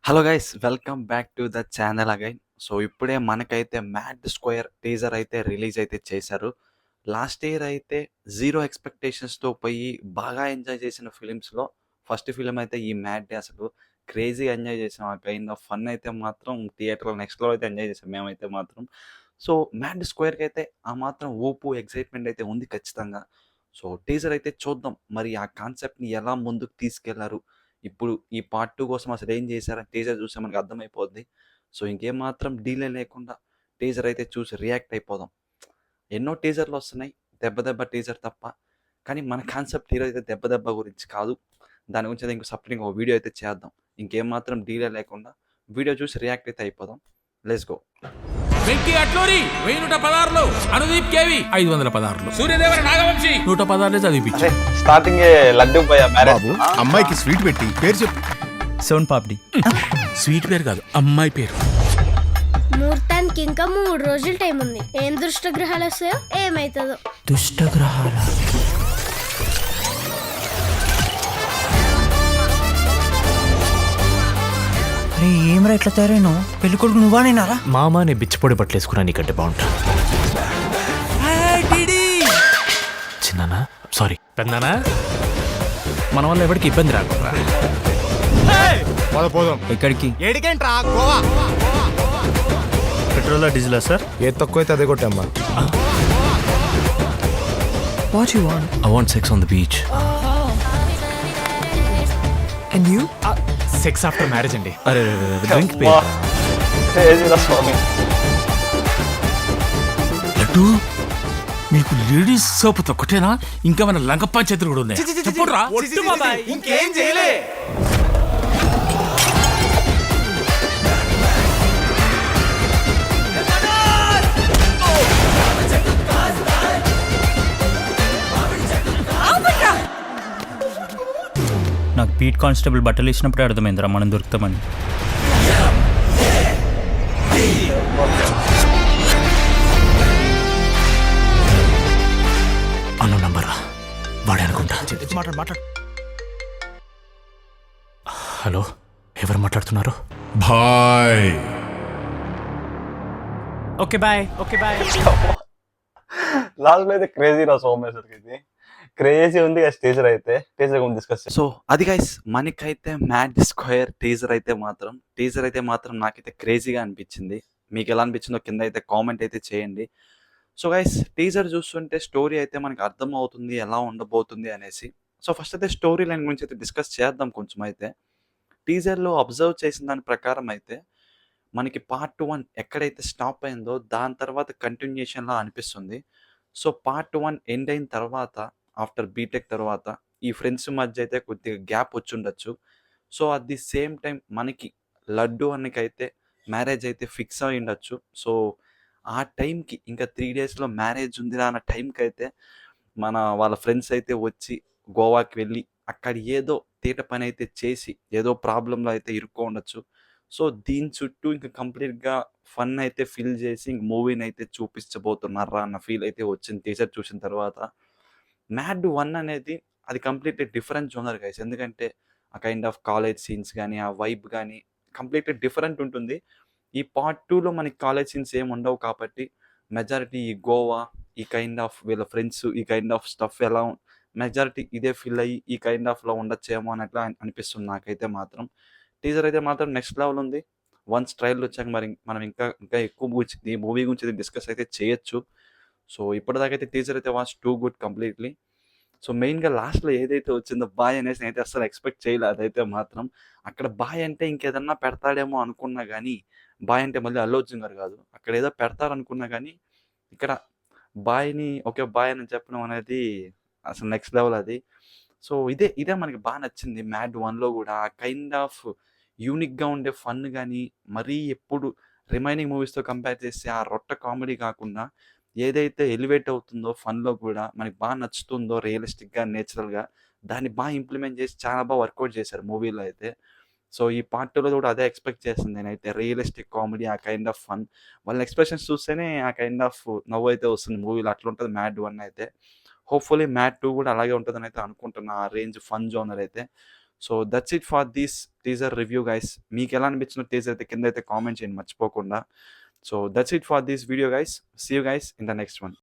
Hello guys welcome back to the channel again. So ఇప్పుడే మనకైతే mad square teaser అయితే release అయితే చేశారు. లాస్ట్ ఇయర్ అయితే జీరో ఎక్స్పెక్టేషన్స్తో పోయి బాగా ఎంజాయ్ చేసిన ఫిలిమ్స్లో ఫస్ట్ ఫిలిం అయితే ఈ మ్యాడ్. అసలు క్రేజీ ఎంజాయ్ చేసాం. ఆ కైండ్ ఆఫ్ ఫన్ అయితే మాత్రం థియేటర్లో నెక్స్ట్ లెవెల్ అయితే ఎంజాయ్ చేసాం మేమైతే మాత్రం. సో మ్యాడ్ స్క్వేర్కి అయితే ఆ మాత్రం ఊపు ఎక్సైట్మెంట్ అయితే ఉంది ఖచ్చితంగా. సో టీజర్ అయితే చూద్దాం మరి ఆ కాన్సెప్ట్ని ఎలా ముందుకు తీసుకెళ్లారు. ఇప్పుడు ఈ పార్ట్ 2 కోసం అసలు ఏం చేశారని టీజర్ చూస్తే మనకు అర్థమైపోద్ది. సో ఇంకేం మాత్రం డీలే లేకుండా టీజర్ అయితే చూసి రియాక్ట్ అయిపోదాం. ఎన్నో టీజర్లు వస్తున్నాయి, దెబ్బ దెబ్బ టీజర్ తప్ప. కానీ మన కాన్సెప్ట్ ఈరోజు అయితే దెబ్బ దెబ్బ గురించి కాదు. దాని గురించి అయితే ఇంకో సపరేట్గా ఒక వీడియో అయితే చేద్దాం. ఇంకేం మాత్రం డీలే లేకుండా వీడియో చూసి రియాక్ట్ అయితే అయిపోదాం. Let's go. వెంకీ అట్లూరి 1116 అనుదీప్ కేవి 516 సూర్యదేవర నాగవంశి 116 చదివించి స్టార్టింగ్ లడ్డు బాబు అమ్మాయికి స్వీట్ పెట్టి పేరు చెప్పు. సోన్ పాపిడి. స్వీట్ పేరు కాదు, అమ్మాయి పేరు. ముహూర్తానికి ఇంకా 3 రోజులు టైం ఉంది. ఏం దృష్టగ్రహాలు వస్తాయో ఏమైతుందో. దుష్టగ్రహాల. అరే ఏమరా ఇట్లా తయారైనా పెళ్లి కొడుకు నువ్వా నేనారా? మామ నే బిచ్చిపొడి బట్టలేసుకున్నా నీకంటే బాగుంటా. చిన్నానా సారీ పెద్దనా, మన వల్ల ఎవరికి ఇబ్బంది రాకుండా. పోదాం. ఎక్కడికి? ఏడికేంట్రా గోవా. పెట్రోల్ డీజిలా సార్? ఏ తక్కువైతే అదే కొట్టమ్మా. What you want? I want sex on the beach. And you? Sex after marriage అండి. అరే డ్రింక్ పే. లడ్డు మీకు లేడీస్ సోపు తొక్కటేనా? ఇంకా మన లంక పంచాయతీలు కూడా ఉన్నాయి. చెప్పురా. ఇంకేం చేయలే. నాకు బీట్ కానిస్టేబుల్ బట్టలు ఇచ్చినప్పుడే అర్థమైందిరా మనం దొరుకుతామని. అన్న నంబరా వాడే అనుకుంటా. మాట్లాడు. హలో, ఎవరు మాట్లాడుతున్నారు? Bye. Okay bye. Okay bye. Last లో అయితే క్రేజీ రా సోమేశ్వరికి. ఇది క్రేజీ ఉంది టీజర్ అయితే. టీజర్ గురించి డిస్కస్. సో అది గైస్ మనకైతే మ్యాడ్ స్క్వేర్ టీజర్ అయితే మాత్రం నాకైతే క్రేజీగా అనిపించింది. మీకు ఎలా అనిపించిందో కింద అయితే కామెంట్ అయితే చేయండి. సో గైస్ టీజర్ చూస్తుంటే స్టోరీ అయితే మనకి అర్థం అవుతుంది ఎలా ఉండబోతుంది అనేసి. సో ఫస్ట్ అయితే స్టోరీ లైన్ గురించి అయితే డిస్కస్ చేద్దాం కొంచెం అయితే. టీజర్లో అబ్జర్వ్ చేసిన దాని ప్రకారం అయితే మనకి పార్ట్ 1 ఎక్కడైతే స్టాప్ అయిందో దాని తర్వాత కంటిన్యూషన్లా అనిపిస్తుంది. సో పార్ట్ 1 ఎండ్ అయిన తర్వాత ఆఫ్టర్ బీటెక్ తర్వాత ఈ ఫ్రెండ్స్ మధ్య అయితే కొద్దిగా గ్యాప్ వచ్చి ఉండొచ్చు. So at the same time మనకి లడ్డు అన్నకైతే మ్యారేజ్ అయితే ఫిక్స్ అయి ఉండొచ్చు. సో ఆ టైంకి ఇంకా 3 డేస్లో మ్యారేజ్ ఉందిరా అన్న టైంకి అయితే వాళ్ళ ఫ్రెండ్స్ అయితే వచ్చి గోవాకి వెళ్ళి అక్కడ ఏదో తీట పని అయితే చేసి ఏదో ప్రాబ్లంలో అయితే ఇరుక్కో ఉండొచ్చు. సో దీని చుట్టూ ఇంకా కంప్లీట్గా ఫన్ అయితే ఫిల్ చేసి ఇంక మూవీని అయితే చూపించబోతున్నారా అన్న ఫీల్ అయితే వచ్చింది టీజర్ చూసిన తర్వాత. మ్యాడ్ 1 అనేది అది కంప్లీట్లీ డిఫరెంట్ జోనర్ గైస్. ఎందుకంటే ఆ కైండ్ ఆఫ్ కాలేజ్ సీన్స్ కానీ ఆ వైబ్ కానీ కంప్లీట్లీ డిఫరెంట్ ఉంటుంది. ఈ పార్ట్ 2లో మనకి కాలేజ్ సీన్స్ ఏమి ఉండవు కాబట్టి మెజారిటీ ఈ గోవా, ఈ కైండ్ ఆఫ్ వీళ్ళ ఫ్రెండ్స్, ఈ కైండ్ ఆఫ్ స్టఫ్ ఎలా మెజారిటీ ఇదే ఫీల్ అయ్యి ఈ కైండ్ ఆఫ్లో ఉండొచ్చేమో అన్నట్లా అనిపిస్తుంది నాకైతే మాత్రం. టీజర్ అయితే మాత్రం నెక్స్ట్ లెవెల్ ఉంది. వన్స్ ట్రైలర్ వచ్చాక మరి మనం ఇంకా ఇంకా ఎక్కువ గురించి ఈ మూవీ గురించి డిస్కస్ అయితే చేయొచ్చు. సో ఇప్పటిదాకా అయితే టీజర్ అయితే watch too good completely. So మెయిన్గా లాస్ట్లో ఏదైతే వచ్చిందో బాయ్ అనేసి నేనైతే అసలు ఎక్స్పెక్ట్ చేయలేదు. అదైతే మాత్రం అక్కడ బాయ్ అంటే ఇంకేదన్నా పెడతాడేమో అనుకున్నా కానీ బాయ్ అంటే మళ్ళీ అల్లు అర్జున్ గారు కాదు, అక్కడ ఏదో పెడతారనుకున్నా కానీ ఇక్కడ బాయ్ని ఓకే బాయ్ అని చెప్పడం అనేది అసలు నెక్స్ట్ లెవెల్ అది. సో ఇదే మనకి బాగా నచ్చింది మ్యాడ్ 1లో కూడా. ఆ కైండ్ ఆఫ్ యూనిక్గా ఉండే ఫన్ కానీ మరీ ఎప్పుడు రిమైనింగ్ మూవీస్తో కంపేర్ చేస్తే ఆ రొట్ట కామెడీ కాకుండా ఏదైతే ఎలివేట్ అవుతుందో ఫన్లో కూడా మనకి బాగా నచ్చుతుందో రియలిస్టిక్గా నేచురల్గా దాన్ని బాగా ఇంప్లిమెంట్ చేసి చాలా బాగా వర్కౌట్ చేశారు మూవీలో అయితే. సో ఈ పార్ట్ 2లో కూడా అదే ఎక్స్పెక్ట్ చేస్తుంది నేనైతే. రియలిస్టిక్ కామెడీ, ఆ కైండ్ ఆఫ్ ఫన్, వాళ్ళ ఎక్స్ప్రెషన్స్ చూస్తేనే ఆ కైండ్ ఆఫ్ నవ్వు అయితే వస్తుంది మూవీలో. అట్లా ఉంటుంది మ్యాడ్ 1 అయితే. హోప్ఫుల్లీ మ్యాడ్ 2 కూడా అలాగే ఉంటుందని అయితే అనుకుంటున్నా. ఆ రేంజ్ ఫన్ జోనర్ అయితే. So that's it for this teaser review guys. మీకు ఎలా అనిపించిన టీజర్ అయితే కింద అయితే కామెంట్ చేయండి మర్చిపోకుండా. So that's it for this video guys. See you guys in the next one.